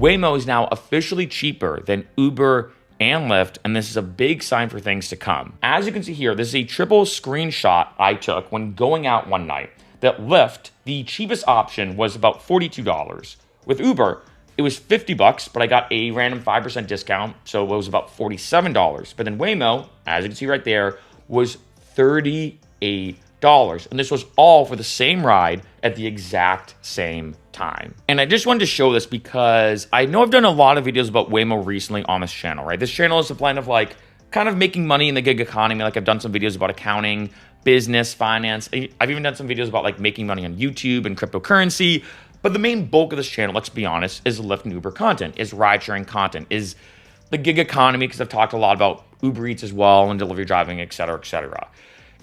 Waymo is now officially cheaper than Uber and Lyft, and this is a big sign for things to come. As you can see here, this is a triple screenshot I took when going out one night. That Lyft, the cheapest option, was about $42. With Uber, it was $50, but I got a random 5% discount, so it was about $47. But then Waymo, as you can see right there, was $38. And this was all for the same ride at the exact same time. And I just wanted to show this because I know I've done a lot of videos about Waymo recently on this channel, right? This channel is a blend of like kind of making money in the gig economy. Like I've done some videos about accounting, business, finance. I've even done some videos about like making money on YouTube and cryptocurrency. But the main bulk of this channel, let's be honest, is Lyft and Uber content, is ride sharing content, is the gig economy, because I've talked a lot about Uber Eats as well and delivery driving, et cetera, et cetera.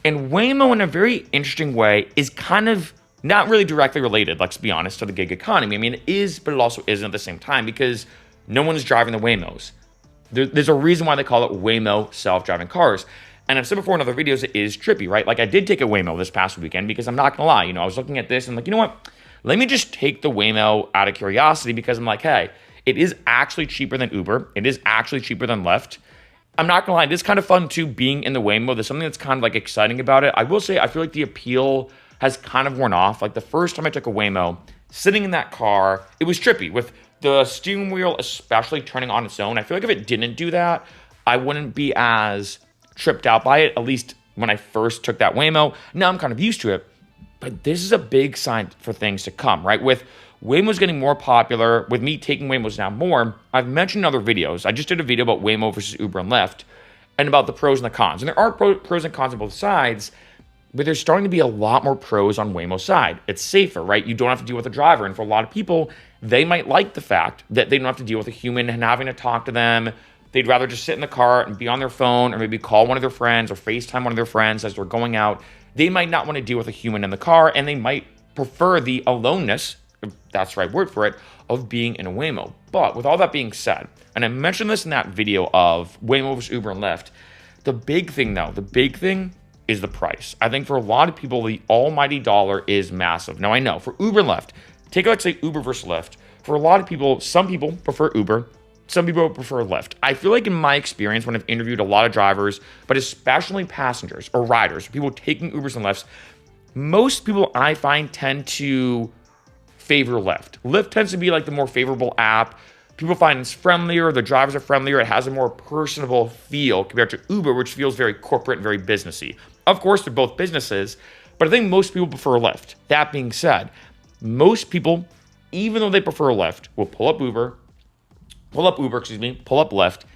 And Waymo, in a very interesting way, is kind of not really directly related, let's be honest, to the gig economy. I mean, it is, but it also isn't at the same time because no one is driving the Waymos. There's a reason why they call it Waymo self-driving cars. And I've said before in other videos, it is trippy, right? Like I did take a Waymo this past weekend because I'm not gonna lie, I was looking at this and like, you know what? Let me just take the Waymo out of curiosity because I'm like, hey, it is actually cheaper than Uber. It is actually cheaper than Lyft. I'm not gonna lie, it is kind of fun too being in the Waymo. There's something that's kind of like exciting about it. I will say, I feel like the appeal has kind of worn off. Like the first time I took a Waymo, sitting in that car, it was trippy with the steering wheel, especially turning on its own. I feel like if it didn't do that, I wouldn't be as tripped out by it, at least when I first took that Waymo. Now I'm kind of used to it. But this is a big sign for things to come, right? With Waymo's getting more popular, with me taking Waymos now more, I've mentioned in other videos. I just did a video about Waymo versus Uber and Lyft and about the pros and the cons. And there are pros and cons on both sides, but there's starting to be a lot more pros on Waymo's side. It's safer, right? You don't have to deal with a driver. And for a lot of people, they might like the fact that they don't have to deal with a human and having to talk to them. They'd rather just sit in the car and be on their phone or maybe call one of their friends or FaceTime one of their friends as they're going out. They might not want to deal with a human in the car, and they might prefer the aloneness, if that's the right word for it, of being in a Waymo. But with all that being said, and I mentioned this in that video of Waymo versus Uber and Lyft, the big thing is the price. I think for a lot of people, the almighty dollar is massive. Now I know for Uber and Lyft, take let's say Uber versus Lyft. For a lot of people, some people prefer Uber, some people prefer Lyft. I feel like in my experience when I've interviewed a lot of drivers, but especially passengers or riders, people taking Ubers and Lyfts, most people I find tend to favor Lyft. Lyft tends to be like the more favorable app. People find it's friendlier, the drivers are friendlier, it has a more personable feel compared to Uber, which feels very corporate and very businessy. Of course, they're both businesses, but I think most people prefer Lyft. That being said, most people, even though they prefer Lyft, will pull up Lyft,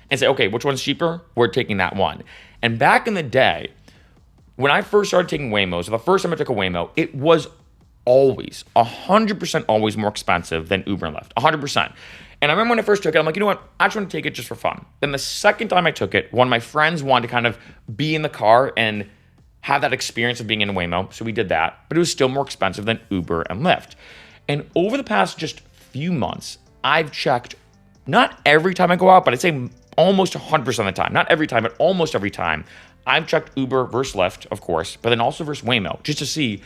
and say, okay, which one's cheaper? We're taking that one. And back in the day, when I first started taking Waymos, the first time I took a Waymo, it was always, 100% always more expensive than Uber and Lyft, 100%. And I remember when I first took it, I'm like, you know what? I just want to take it just for fun. Then the second time I took it, one of my friends wanted to kind of be in the car and have that experience of being in a Waymo. So we did that, but it was still more expensive than Uber and Lyft. And over the past just few months, I've checked, not every time I go out, but I'd say almost 100% of the time. Not every time, but almost every time. I've checked Uber versus Lyft, of course, but then also versus Waymo, just to see.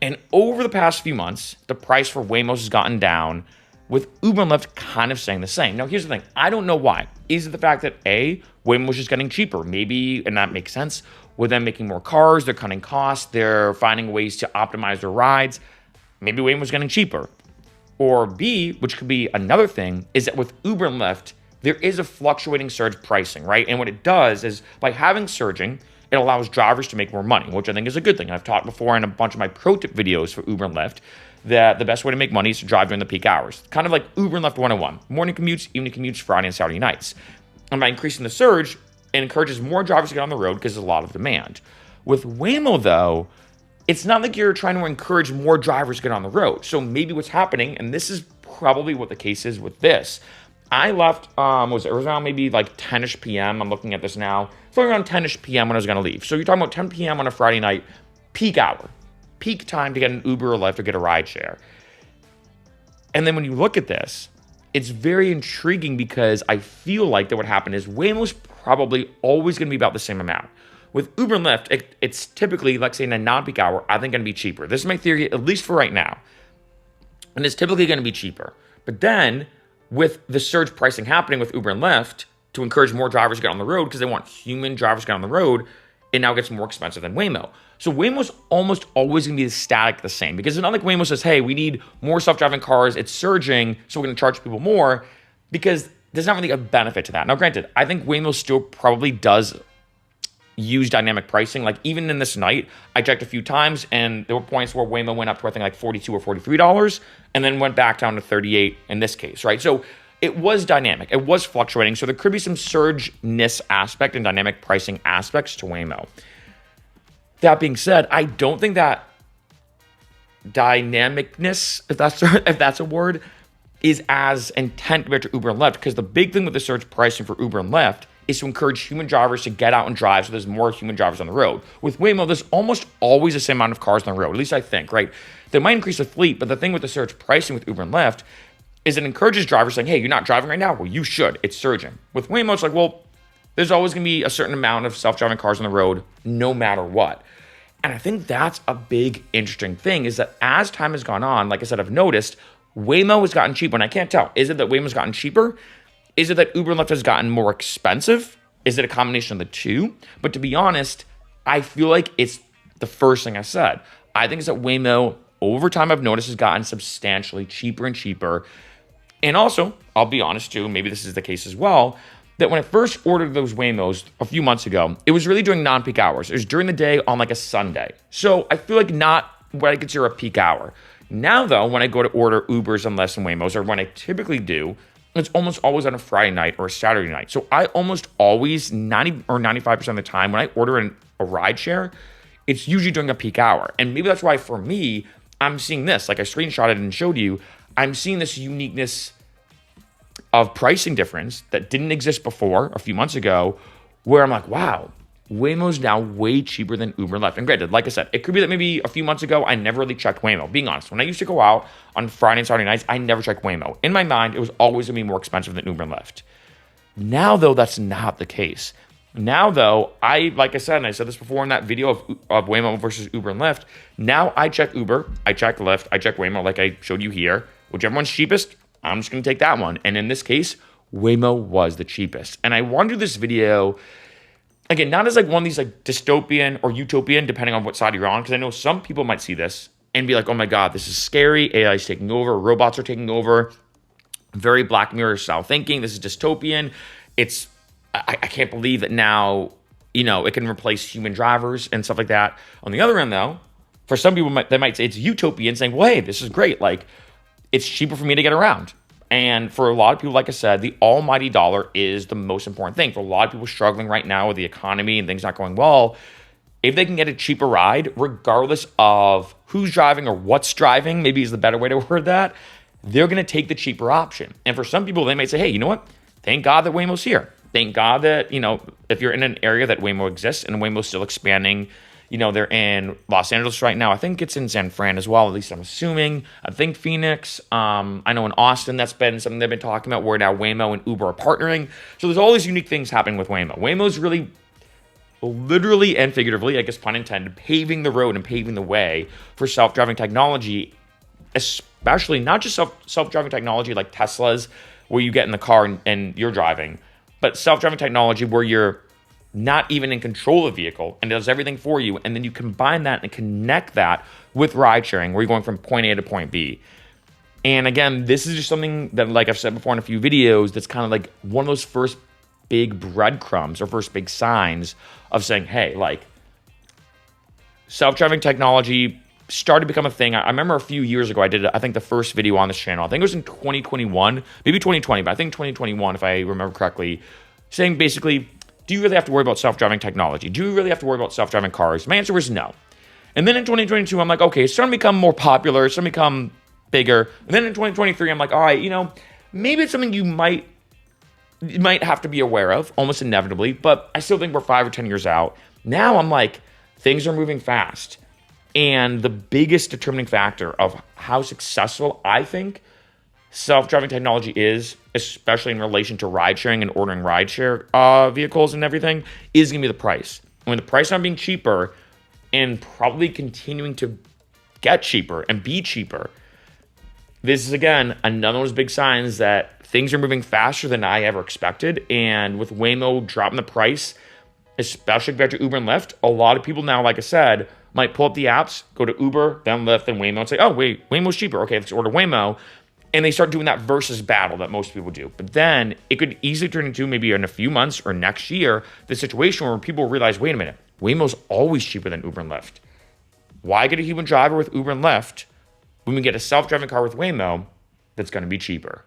And over the past few months, the price for Waymos has gotten down, with Uber and Lyft kind of saying the same. Now, here's the thing. I don't know why. Is it the fact that A, Waymo was just getting cheaper? Maybe, and that makes sense, with them making more cars, they're cutting costs, they're finding ways to optimize their rides. Maybe Waymo was getting cheaper. Or B, which could be another thing, is that with Uber and Lyft, there is a fluctuating surge pricing, right? And what it does is by having surging, it allows drivers to make more money, which I think is a good thing. I've talked before in a bunch of my pro tip videos for Uber and Lyft that the best way to make money is to drive during the peak hours. Kind of like Uber and Lyft 101. Morning commutes, evening commutes, Friday and Saturday nights. And by increasing the surge, it encourages more drivers to get on the road because there's a lot of demand. With Waymo, though, it's not like you're trying to encourage more drivers to get on the road. So maybe what's happening, and this is probably what the case is with this, I left, it was around maybe like 10-ish p.m. I'm looking at this now. It's around 10-ish p.m. when I was going to leave. So you're talking about 10 p.m. on a Friday night, peak hour, peak time to get an Uber or Lyft or get a ride share. And then when you look at this, it's very intriguing because I feel like that what happened is Waymo's probably always going to be about the same amount. With Uber and Lyft, it's typically, let's say in a non-peak hour, I think going to be cheaper. This is my theory, at least for right now. And it's typically going to be cheaper. But then with the surge pricing happening with Uber and Lyft to encourage more drivers to get on the road because they want human drivers to get on the road, it now gets more expensive than Waymo. So Waymo's almost always going to be static the same, because it's not like Waymo says, hey, we need more self-driving cars, it's surging, so we're going to charge people more, because there's not really a benefit to that. Now, granted, I think Waymo still probably does use dynamic pricing. Like even in this night, I checked a few times and there were points where Waymo went up to I think like $42 or $43 and then went back down to 38 in this case, right? So it was dynamic, it was fluctuating. So there could be some surgeness aspect and dynamic pricing aspects to Waymo. That being said, I don't think that dynamicness, if that's a word, is as intent compared to Uber and Lyft, because the big thing with the surge pricing for Uber and Lyft is to encourage human drivers to get out and drive so there's more human drivers on the road. With Waymo, there's almost always the same amount of cars on the road, at least I think, right? They might increase the fleet, but the thing with the surge pricing with Uber and Lyft is it encourages drivers saying, hey, you're not driving right now? Well, you should. It's surging. With Waymo, it's like, well, there's always going to be a certain amount of self-driving cars on the road no matter what. And I think that's a big, interesting thing is that as time has gone on, like I said, I've noticed Waymo has gotten cheaper. And I can't tell. Is it that Waymo's gotten cheaper? Is it that Uber and Lyft has gotten more expensive? Is it a combination of the two? But to be honest, I feel like it's the first thing I said. I think it's that Waymo, over time, I've noticed has gotten substantially cheaper and cheaper. And also, I'll be honest too, maybe this is the case as well, that when I first ordered those Waymos a few months ago, it was really during non-peak hours. It was during the day on like a Sunday. So I feel like not what I consider a peak hour. Now though, when I go to order Ubers and Lyfts and Waymos, or when I typically do, it's almost always on a Friday night or a Saturday night. So I almost always, 90 or 95% of the time, when I order a ride share, it's usually during a peak hour. And maybe that's why for me, I'm seeing this, like I screenshotted and showed you, I'm seeing this uniqueness of pricing difference that didn't exist before a few months ago, where I'm like, wow, Waymo's now way cheaper than Uber and Lyft. And granted, like I said, it could be that maybe a few months ago, I never really checked Waymo. Being honest, when I used to go out on Friday and Saturday nights, I never checked Waymo. In my mind, it was always gonna be more expensive than Uber and Lyft. Now, though, that's not the case. Now, though, like I said, and I said this before in that video of Waymo versus Uber and Lyft, now I check Uber, I check Lyft, I check Waymo like I showed you here. Whichever one's cheapest, I'm just going to take that one. And in this case, Waymo was the cheapest. And I want to do this video, again, not as like one of these like dystopian or utopian, depending on what side you're on, because I know some people might see this and be like, oh my God, this is scary. AI is taking over. Robots are taking over. Very Black Mirror style thinking. This is dystopian. I can't believe that now, it can replace human drivers and stuff like that. On the other end, though, for some people, they might say it's utopian, saying, well, hey, this is great. Like, it's cheaper for me to get around. And for a lot of people, like I said, the almighty dollar is the most important thing. For a lot of people struggling right now with the economy and things not going well, if they can get a cheaper ride, regardless of who's driving or what's driving, maybe is the better way to word that, they're going to take the cheaper option. And for some people, they might say, hey, you know what? Thank God that Waymo's here. Thank God that, if you're in an area that Waymo exists and Waymo's still expanding, they're in Los Angeles right now. I think it's in San Fran as well, at least I'm assuming. I think Phoenix. I know in Austin, that's been something they've been talking about where now Waymo and Uber are partnering. So there's all these unique things happening with Waymo. Waymo's really, literally and figuratively, I guess pun intended, paving the road and paving the way for self-driving technology, especially not just self-driving technology like Teslas, where you get in the car and you're driving, but self-driving technology where you're not even in control of the vehicle and does everything for you. And then you combine that and connect that with ride sharing, where you're going from point A to point B. And again, this is just something that, like I've said before in a few videos, that's kind of like one of those first big breadcrumbs or first big signs of saying, hey, like self-driving technology started to become a thing. I remember a few years ago, I did, I think, the first video on this channel. I think it was in 2021, maybe 2020, but I think 2021, if I remember correctly, saying basically, do you really have to worry about self-driving technology? Do you really have to worry about self-driving cars? My answer was no. And then in 2022, I'm like, okay, it's starting to become more popular. It's starting to become bigger. And then in 2023, I'm like, all right, maybe it's something you might have to be aware of, almost inevitably, but I still think we're 5 or 10 years out. Now I'm like, things are moving fast. And the biggest determining factor of how successful I think self-driving technology is, especially in relation to ride sharing and ordering ride share vehicles and everything, is going to be the price. And when the price not being cheaper and probably continuing to get cheaper and be cheaper, This is, again, another one of those big signs that things are moving faster than I ever expected. And with Waymo dropping the price, especially compared to Uber and Lyft, a lot of people now, like I said, might pull up the apps, go to Uber, then Lyft, then Waymo, and say, oh, wait, Waymo's cheaper. Okay, let's order Waymo. And they start doing that versus battle that most people do. But then it could easily turn into, maybe in a few months or next year, the situation where people realize, wait a minute, Waymo's always cheaper than Uber and Lyft. Why get a human driver with Uber and Lyft when we get a self-driving car with Waymo that's going to be cheaper?